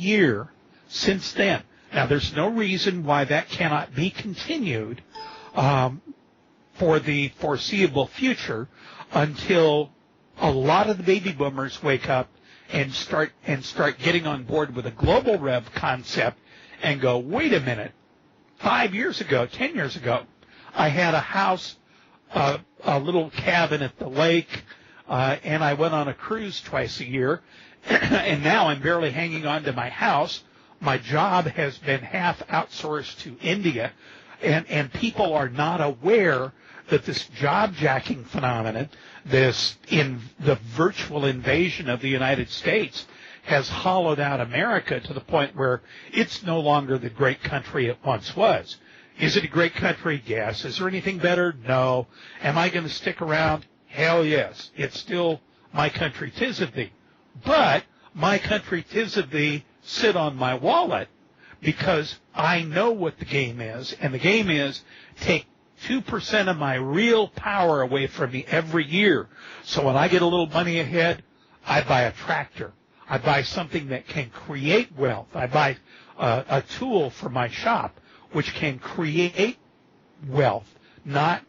year since then. Now, there's no reason why that cannot be continued for the foreseeable future until a lot of the baby boomers wake up and start getting on board with a global rev concept and go, wait a minute, 5 years ago, 10 years ago, I had a house, a little cabin at the lake, and I went on a cruise twice a year, and now I'm barely hanging on to my house. My job has been half outsourced to India, and people are not aware that this job-jacking phenomenon, the virtual invasion of the United States, has hollowed out America to the point where it's no longer the great country it once was. Is it a great country? Yes. Is there anything better? No. Am I going to stick around? Hell yes. It's still my country, 'tis of thee. But my country, 'tis of thee, sit on my wallet because I know what the game is, and the game is take 2% of my real power away from me every year. So when I get a little money ahead, I buy a tractor. I buy something that can create wealth. I buy a tool for my shop which can create wealth, not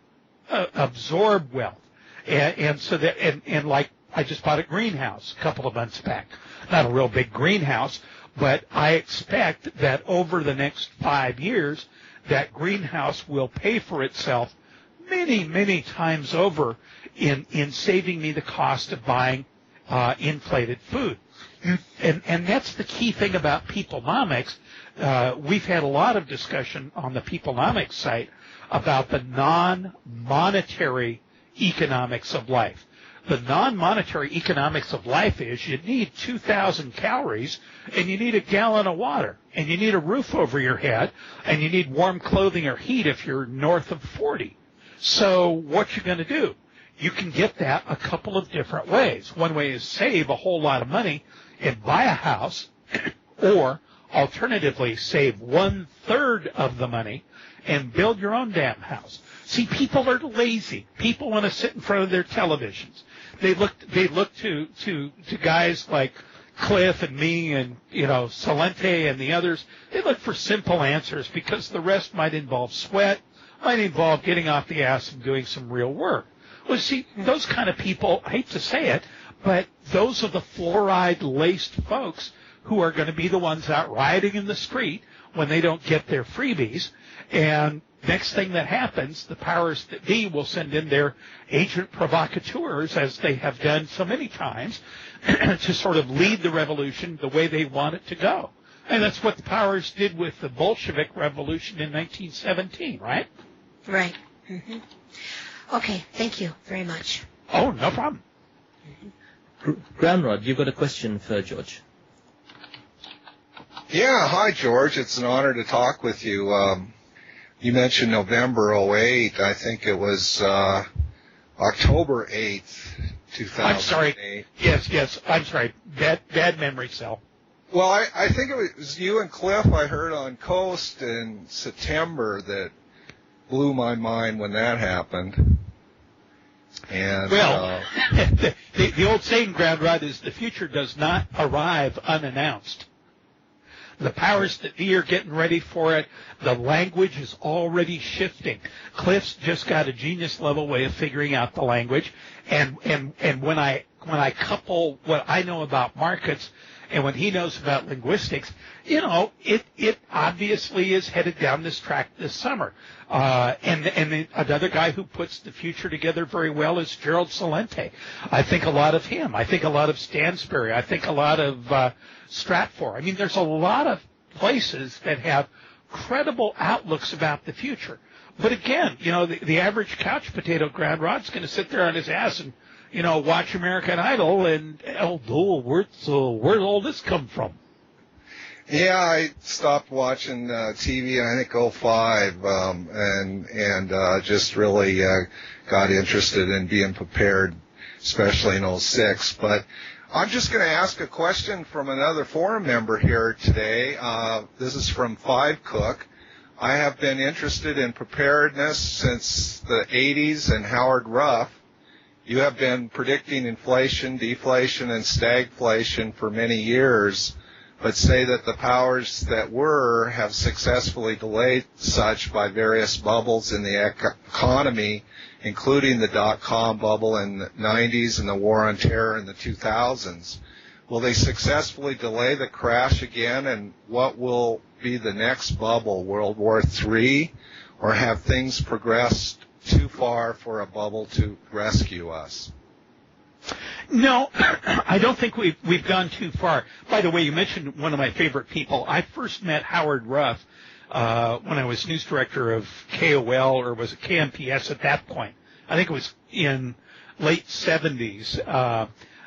absorb wealth. And so that, and like I just bought a greenhouse a couple of months back. Not a real big greenhouse, but I expect that over the next 5 years, that greenhouse will pay for itself many, many times over in saving me the cost of buying inflated food. And that's the key thing about Peoplenomics. We've had a lot of discussion on the Peoplenomics site about the non-monetary economics of life. The non-monetary economics of life is you need 2,000 calories and you need a gallon of water and you need a roof over your head and you need warm clothing or heat if you're north of 40. So what you're going to do, you can get that a couple of different ways. One way is save a whole lot of money and buy a house, or alternatively save 1/3 of the money and build your own damn house. See, people are lazy. People want to sit in front of their televisions. They look to guys like Cliff and me and, Salente and the others. They look for simple answers because the rest might involve sweat, might involve getting off the ass and doing some real work. Well, see, those kind of people, I hate to say it, but those are the fluoride-laced folks who are going to be the ones out rioting in the street when they don't get their freebies. And next thing that happens, the powers that be will send in their agent provocateurs, as they have done so many times, to sort of lead the revolution the way they want it to go. And that's what the powers did with the Bolshevik Revolution in 1917, right? Right. Mm-hmm. Okay, thank you very much. Oh, no problem. Grandrod, you've got a question for George. Yeah, hi, George. It's an honor to talk with you. You mentioned November '08. I think it was October 8th, 2008. I'm sorry. Yes. I'm sorry. Bad memory cell. Well, I think it was you and Cliff I heard on Coast in September that blew my mind when that happened. And well, the old saying, Groundrod, is the future does not arrive unannounced. The powers that be are getting ready for it. The language is already shifting. Cliff's just got a genius level way of figuring out the language. And when I couple what I know about markets and what he knows about linguistics, it obviously is headed down this track this summer. And another guy who puts the future together very well is Gerald Salente. I think a lot of him. I think a lot of Stansberry. I think a lot of Stratfor. I mean, there's a lot of places that have credible outlooks about the future. But again, the average couch potato Groundrod's going to sit there on his ass and, watch American Idol and, where'd all this come from? Yeah, I stopped watching TV in, I think, '05, and just really got interested in being prepared, especially in '06. But I'm just going to ask a question from another forum member here today. This is from Five Cook. I have been interested in preparedness since the 80s and Howard Ruff. You have been predicting inflation, deflation, and stagflation for many years. but say that the powers that were have successfully delayed such by various bubbles in the economy, including the dot-com bubble in the 90s and the war on terror in the 2000s. Will they successfully delay the crash again, and what will be the next bubble, World War III, or have things progressed too far for a bubble to rescue us? No, I don't think we've gone too far. By the way, you mentioned one of my favorite people. I first met Howard Ruff when I was news director of KOL, or was it KMPS at that point? I think it was in late 70s.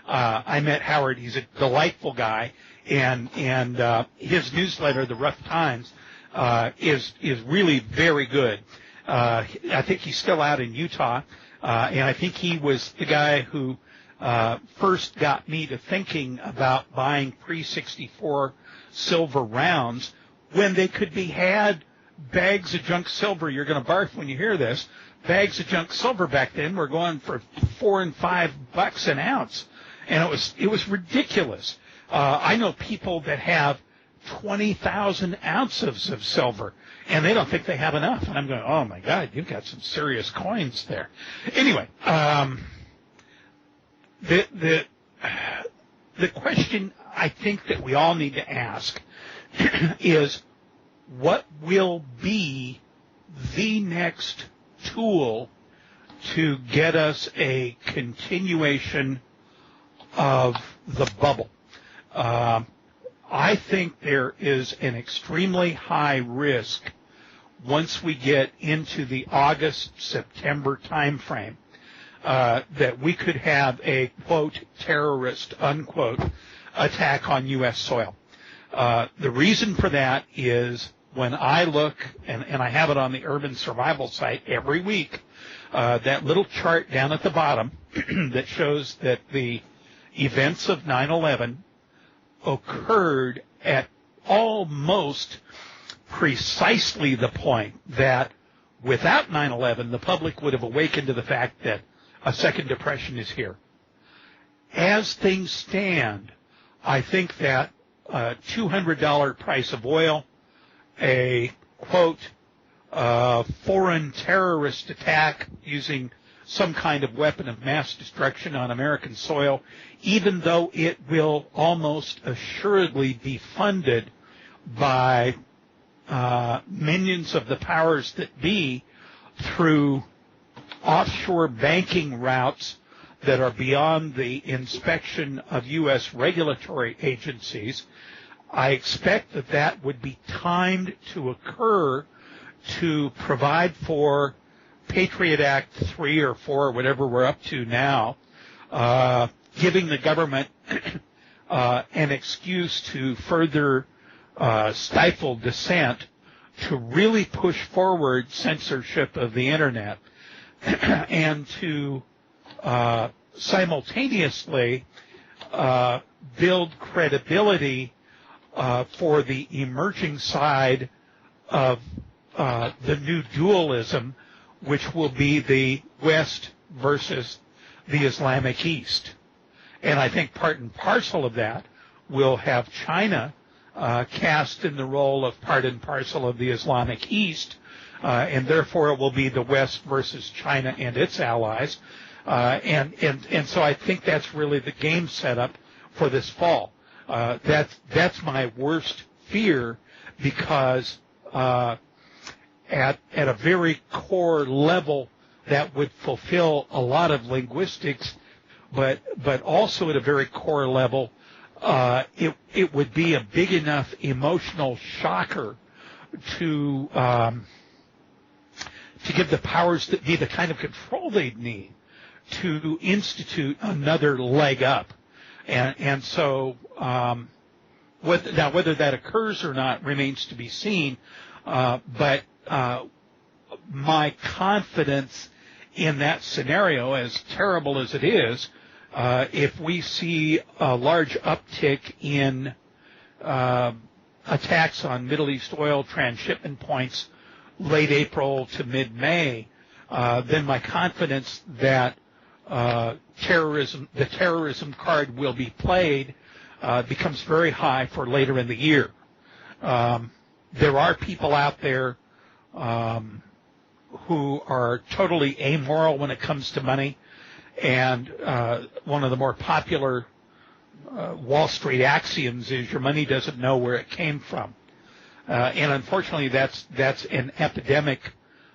I met Howard. He's a delightful guy, and his newsletter, The Rough Times, is really very good. I think he's still out in Utah, and I think he was the guy who first got me to thinking about buying pre-64 silver rounds when they could be had bags of junk silver. You're going to barf when you hear this. Bags of junk silver back then were going for $4 and $5 an ounce, and it was ridiculous. I know people that have 20,000 ounces of silver, and they don't think they have enough. And I'm going, oh my God, you've got some serious coins there. Anyway, the question I think that we all need to ask is, what will be the next tool to get us a continuation of the bubble? I think there is an extremely high risk once we get into the August-September timeframe that we could have a, quote, terrorist, unquote, attack on U.S. soil. The reason for that is when I look, and I have it on the Urban Survival site every week, that little chart down at the bottom that shows that the events of 9/11 occurred at almost precisely the point that without 9/11, the public would have awakened to the fact that a second depression is here. As things stand, I think that a $200 price of oil, a, quote, foreign terrorist attack using some kind of weapon of mass destruction on American soil, even though it will almost assuredly be funded by minions of the powers that be through offshore banking routes that are beyond the inspection of U.S. regulatory agencies. I expect that that would be timed to occur to provide for Patriot Act 3 or 4, whatever we're up to now, giving the government an excuse to further stifle dissent, to really push forward censorship of the Internet, and to simultaneously build credibility for the emerging side of the new dualism, which will be the West versus the Islamic East. And I think part and parcel of that will have China cast in the role of part and parcel of the Islamic East, and therefore it will be the West versus China and its allies. And so I think that's really the game setup for this fall. That's my worst fear, because at a very core level that would fulfill a lot of linguistics, but also at a very core level it would be a big enough emotional shocker to give the powers that be the kind of control they'd need to institute another leg up. And so whether that occurs or not remains to be seen, but my confidence in that scenario, as terrible as it is, if we see a large uptick in attacks on Middle East oil transshipment points late April to mid-May, then my confidence that the terrorism card will be played becomes very high for later in the year. There are people out there who are totally amoral when it comes to money, and one of the more popular Wall Street axioms is your money doesn't know where it came from. And unfortunately, that's an epidemic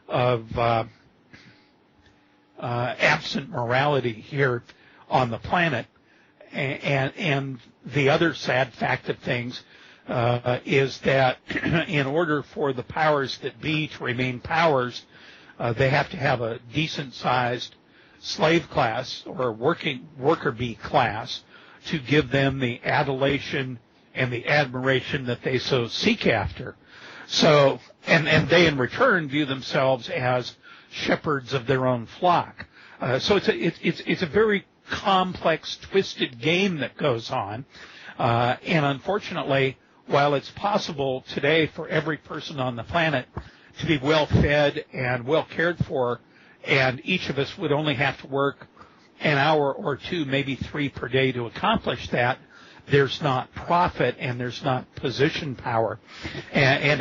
of absent morality here on the planet. And the other sad fact of things is that in order for the powers that be to remain powers, they have to have a decent-sized slave class or worker bee class to give them the adulation and the admiration that they so seek after. So, and they in return view themselves as shepherds of their own flock. So it's a very complex, twisted game that goes on. And unfortunately, while it's possible today for every person on the planet to be well fed and well cared for, and each of us would only have to work an hour or two, maybe 3 per day to accomplish that, there's not profit and there's not position power. And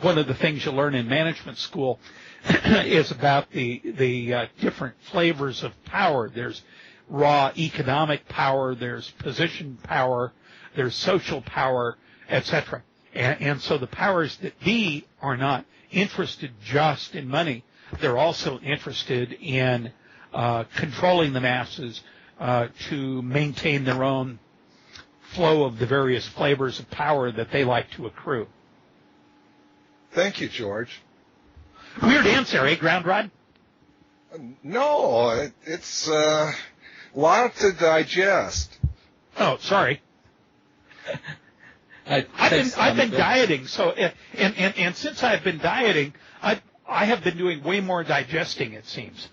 one of the things you learn in management school is about the different flavors of power. There's raw economic power, there's position power, there's social power, etc. And so the powers that be are not interested just in money. They're also interested in controlling the masses to maintain their own flow of the various flavors of power that they like to accrue. Thank you, George. Weird answer, eh, Ground Rod? No, it's a lot to digest. Oh, sorry. I've been dieting, so and since I've been dieting, I have been doing way more digesting, it seems.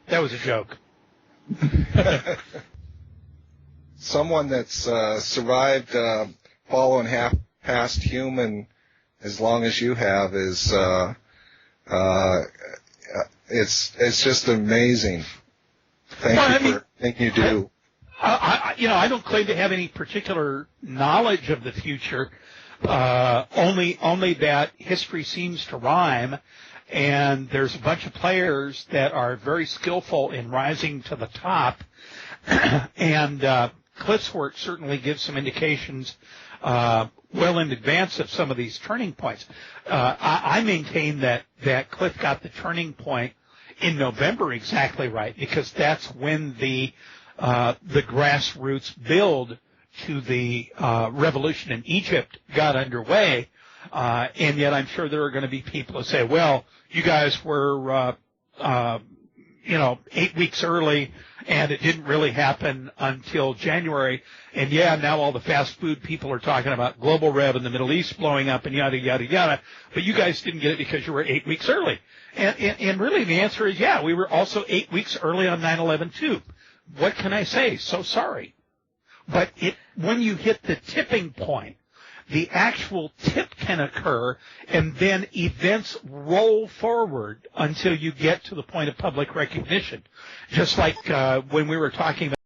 That was a joke. Someone that's survived following half past human as long as you have is it's just amazing. Thank you for everything you do. I don't claim to have any particular knowledge of the future. Only that history seems to rhyme, and there's a bunch of players that are very skillful in rising to the top, and Cliff's work certainly gives some indications well in advance of some of these turning points. I maintain that Cliff got the turning point in November exactly right, because that's when the grassroots build to the revolution in Egypt got underway, and yet I'm sure there are going to be people who say, well, you guys were 8 weeks early, and it didn't really happen until January. And yeah, now all the fast food people are talking about global rev in the Middle East blowing up and yada, yada, yada. But you guys didn't get it because you were 8 weeks early. And really the answer is, yeah, we were also 8 weeks early on 9/11 too. What can I say? So sorry. But when you hit the tipping point, the actual tip can occur, and then events roll forward until you get to the point of public recognition. Just like when we were talking about